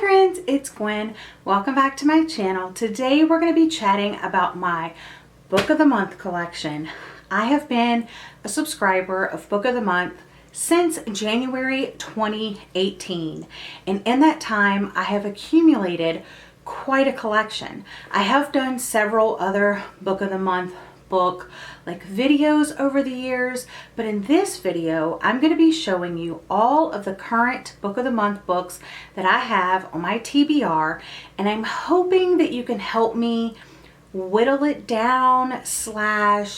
friends, it's Gwen. Welcome back to my channel. Today we're going to be chatting about my Book of the Month collection. I have been a subscriber of Book of the Month since January 2018, and in that time I have accumulated quite a collection. I have done several other Book of the Month book videos over the years, but in this video I'm going to be showing you all of the current Book of the Month books that I have on my TBR, and I'm hoping that you can help me whittle it down /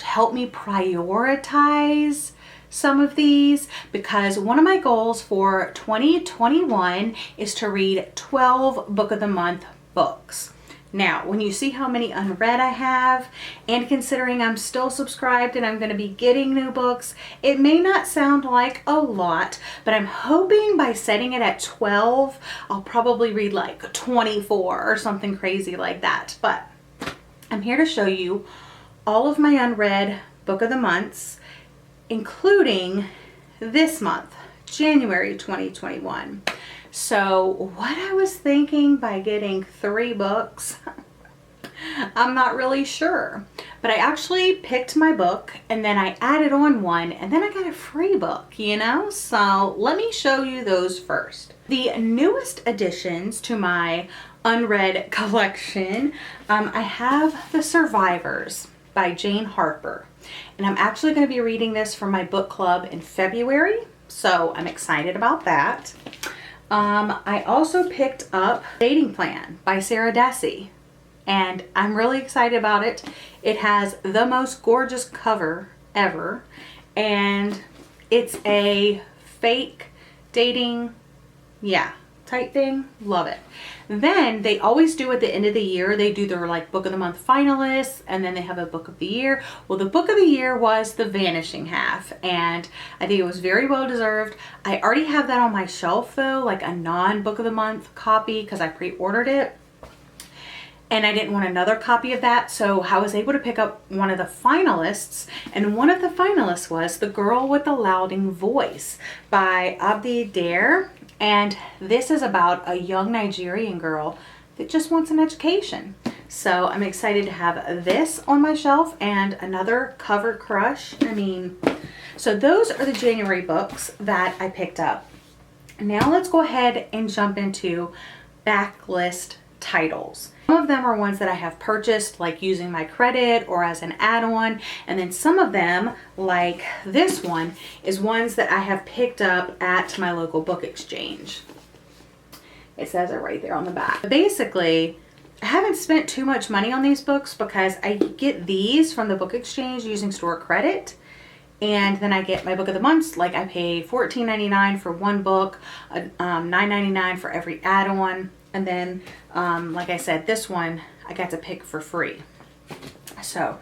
help me prioritize some of these, because one of my goals for 2021 is to read 12 Book of the Month books. Now, when you see how many unread I have, and considering I'm still subscribed and I'm going to be getting new books, it may not sound like a lot, but I'm hoping by setting it at 12, I'll probably read like 24 or something crazy like that. But I'm here to show you all of my unread Book of the Months, including this month, January 2021. So what I was thinking by getting 3 books, I'm not really sure, but I actually picked my book and then I added on one and then I got a free book, you know? So let me show you those first. The newest additions to my unread collection, I have The Survivors by Jane Harper, and I'm actually going to be reading this for my book club in February, so I'm excited about that. I also picked up Dating Plan by Sarah Dessy, and I'm really excited about it. It has the most gorgeous cover ever, and it's a fake dating, type thing. Love it. Then they always do at the end of the year, they do their Book of the Month finalists, and then they have a Book of the Year. Well, the Book of the Year was The Vanishing Half, and I think it was very well deserved. I already have that on my shelf though, like a non-Book of the Month copy, because I pre-ordered it and I didn't want another copy of that, so I was able to pick up one of the finalists, and one of the finalists was The Girl with the Louding Voice by 𝒕𝒊𝒏𝒅. And this is about a young Nigerian girl that just wants an education. So I'm excited to have this on my shelf and another cover crush. So those are the January books that I picked up. Now let's go ahead and jump into backlist titles. Some of them are ones that I have purchased, like using my credit or as an add-on, and then some of them, like this one, is ones that I have picked up at my local book exchange. It says it right there on the back. Basically, I haven't spent too much money on these books because I get these from the book exchange using store credit, and then I get my Book of the Months. Like, I pay $14.99 for one book, $9.99 for every add-on. And then, like I said, this one I got to pick for free. So,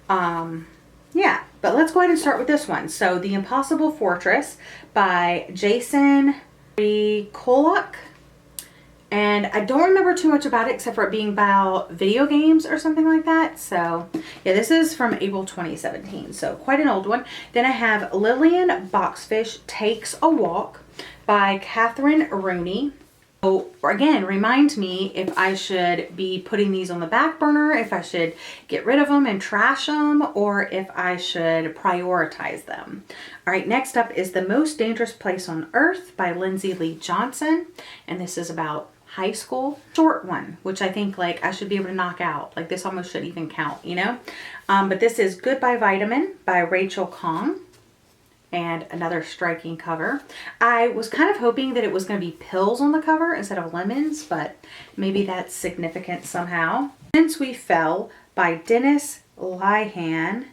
yeah. But let's go ahead and start with this one. So, The Impossible Fortress by 𝒍𝒊𝒏𝒌𝒔. And I don't remember too much about it except for it being about video games or something like that. So, yeah, this is from April 2017. So, quite an old one. Then I have Lillian Boxfish Takes a Walk by Catherine Rooney. So again, remind me if I should be putting these on the back burner, if I should get rid of them and trash them, or if I should prioritize them. All right, next up is The Most Dangerous Place on Earth by Lindsay Lee Johnson. And this is about high school. Short one, which I think I should be able to knock out. This almost should even count, you know? But this is Goodbye Vitamin by Rachel Khong. And another striking cover. I was kind of hoping that it was going to be pills on the cover instead of lemons, but maybe that's significant somehow. Since We Fell by Dennis Lehane,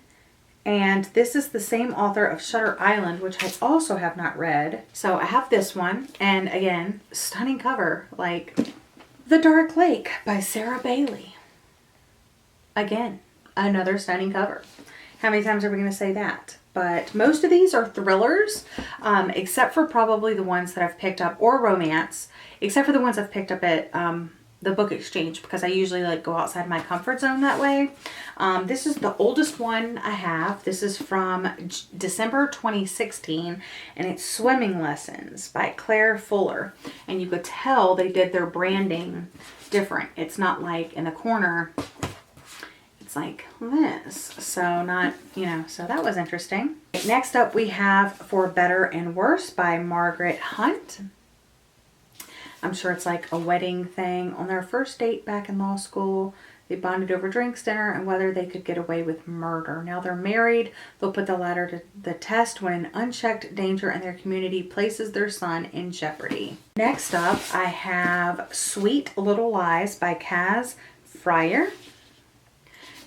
and this is the same author of Shutter Island, which I also have not read. So I have this one, and again, stunning cover, The Dark Lake by Sarah Bailey. Again, another stunning cover. How many times are we going to say that? But most of these are thrillers, except for probably the ones that I've picked up, or romance, except for the ones I've picked up at the book exchange because I usually like go outside my comfort zone that way. This is the oldest one I have. This is from December 2016, and it's Swimming Lessons by Claire Fuller. And you could tell they did their branding different. It's not like in the corner, it's like this. So not, you know, so that was interesting. Next up we have For Better and Worse by Margaret Hunt. I'm sure it's like a wedding thing. On their first date back in law school, they bonded over drinks, dinner, and whether they could get away with murder. Now they're married. They'll put the latter to the test when an unchecked danger in their community places their son in jeopardy. Next up, I have Sweet Little Lies by Kaz Fryer.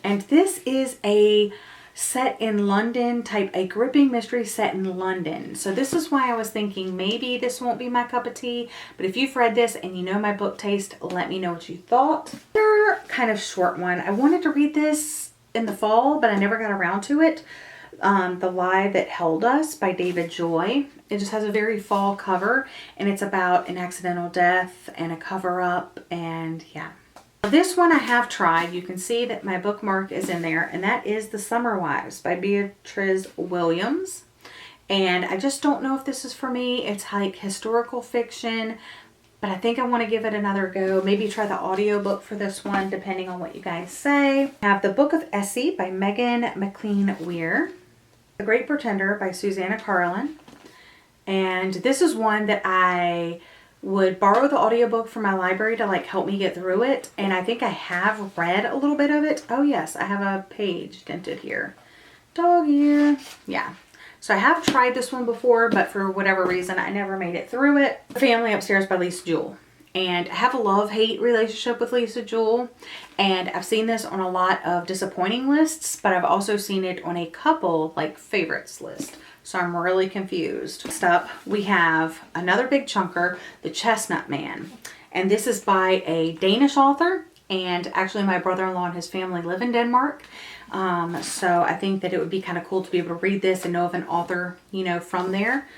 And this is a set in London type, a gripping mystery set in London. So this is why I was thinking maybe this won't be my cup of tea, but if you've read this and you know my book taste, let me know what you thought. Another kind of short one. I wanted to read this in the fall, but I never got around to it. The Lie That Held Us by David Joy. It just has a very fall cover, and it's about an accidental death and a cover-up, and yeah. This one I have tried. You can see that my bookmark is in there, and that is The Summer Wives by Beatrice Williams. And I just don't know if this is for me. It's like historical fiction, but I think I want to give it another go. Maybe try the audiobook for this one, depending on what you guys say. I have The Book of Essie by Megan McLean Weir. The Great Pretender by Susanna Carlin. And this is one that I would borrow the audiobook from my library to like help me get through it, and I think I have read a little bit of it. Oh yes, I have a page dented here. Dog ear. Yeah. So I have tried this one before, but for whatever reason I never made it through it. Family Upstairs by Lisa Jewell. And I have a love-hate relationship with Lisa Jewell, and I've seen this on a lot of disappointing lists, but I've also seen it on a couple like favorites list. So I'm really confused. Next up, we have another big chunker, The Chestnut Man. And this is by a Danish author. And actually my brother-in-law and his family live in Denmark. So I think that it would be kind of cool to be able to read this and know of an author, you know, from there.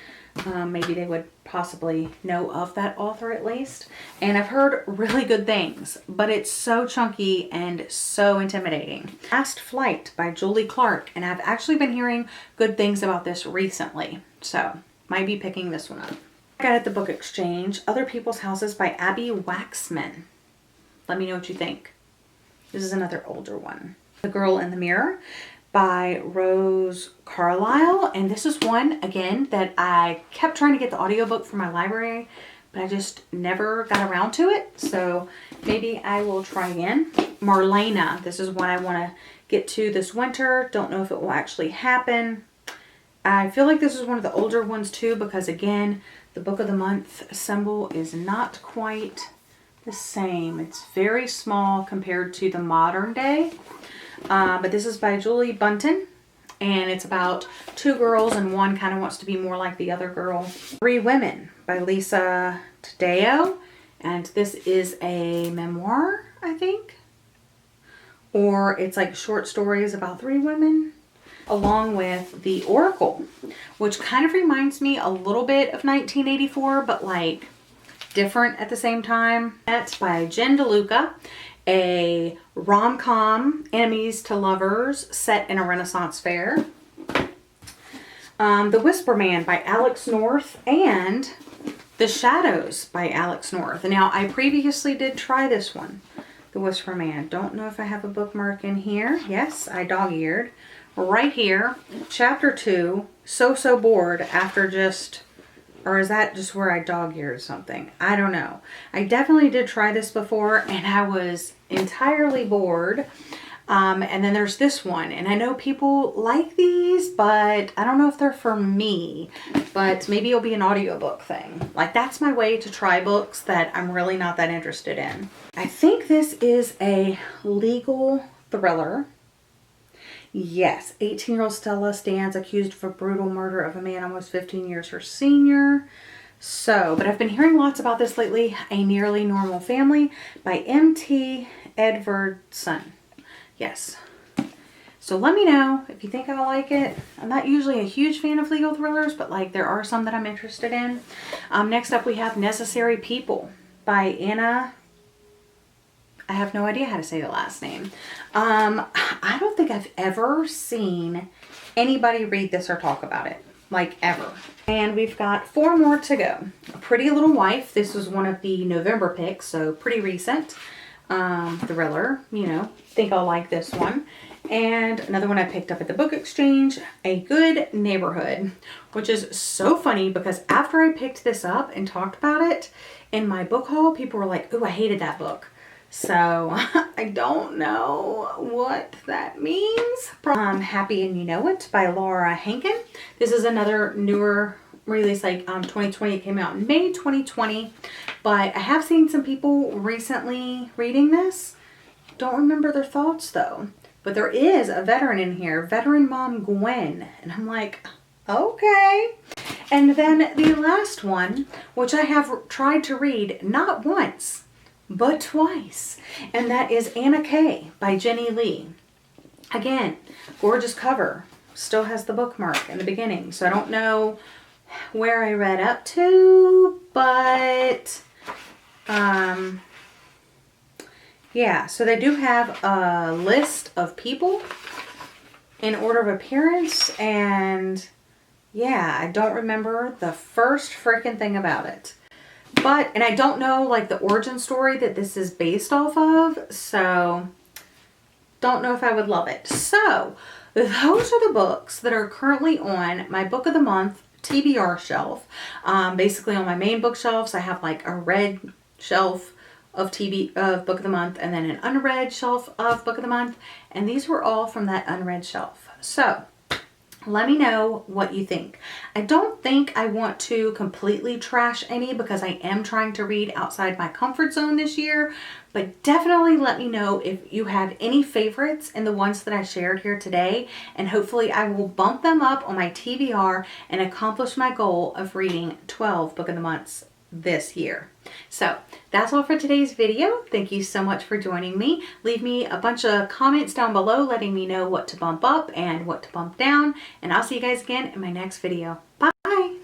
Maybe they would possibly know of that author at least. And I've heard really good things, but it's so chunky and so intimidating. Last Flight by Julie Clark, and I've actually been hearing good things about this recently, so might be picking this one up. I got at the book exchange, Other People's Houses by Abby Waxman. Let me know what you think. This is another older one. The Girl in the Mirror by Rose Carlisle, and this is one again that I kept trying to get the audiobook from my library, but I just never got around to it, so maybe I will try again. Marlena, this is one I want to get to this winter. Don't know if it will actually happen. I feel like this is one of the older ones too, because again the book of the month symbol is not quite the same. It's very small compared to the modern day. But this is by Julie Bunton, and it's about two girls and one kind of wants to be more like the other girl. Three Women by Lisa Taddeo, and this is a memoir, I think, or it's like short stories about three women, along with The Oracle, which kind of reminds me a little bit of 1984, but like different at the same time. That's by Jen DeLuca. A rom-com, enemies to lovers, set in a Renaissance fair. The Whisper Man by Alex North, and The Shadows by Alex North. Now, I previously did try this one, The Whisper Man. Don't know if I have a bookmark in here. Yes, I dog-eared. Right here, chapter 2, So Bored after just... Or is that just where I dog-eared something? I don't know. I definitely did try this before, and I was entirely bored. And then there's this one, and I know people like these, but I don't know if they're for me. But maybe it'll be an audiobook thing. Like, that's my way to try books that I'm really not that interested in. I think this is a legal thriller. Yes, 18-year-old Stella stands accused of a brutal murder of a man almost 15 years her senior. So, but I've been hearing lots about this lately. A Nearly Normal Family by M.T. Edwardson. Yes. So let me know if you think I'll like it. I'm not usually a huge fan of legal thrillers, but like there are some that I'm interested in. Next up we have Necessary People by Anna I have no idea how to say the last name. I don't think I've ever seen anybody read this or talk about it, like ever. And we've got 4 more to go. A Pretty Little Wife. This was one of the November picks, so pretty recent. Thriller, you know, think I'll like this one. And another one I picked up at the book exchange, A Good Neighborhood, which is so funny because after I picked this up and talked about it in my book haul, people were like, "Ooh, I hated that book." So I don't know what that means. Happy and You Know It by Laura Hankin. This is another newer release, like 2020. It came out in May 2020, but I have seen some people recently reading this. Don't remember their thoughts though. But there is a veteran in here, veteran mom Gwen. And I'm like, okay. And then the last one, which I have tried to read not once, but twice. And that is Anna K by Jenny Lee. Again, gorgeous cover. Still has the bookmark in the beginning. So I don't know where I read up to, but yeah, so they do have a list of people in order of appearance, and yeah, I don't remember the first freaking thing about it. But, and I don't know like the origin story that this is based off of, so don't know if I would love it. So, those are the books that are currently on my Book of the Month TBR shelf. Basically on my main bookshelves, I have like a red shelf of Book of the Month, and then an unread shelf of Book of the Month, and these were all from that unread shelf. So let me know what you think. I don't think I want to completely trash any because I am trying to read outside my comfort zone this year, but definitely let me know if you have any favorites in the ones that I shared here today, and hopefully I will bump them up on my TBR and accomplish my goal of reading 12 Book of the Months this year. So that's all for today's video. Thank you so much for joining me. Leave me a bunch of comments down below letting me know what to bump up and what to bump down, and I'll see you guys again in my next video. Bye!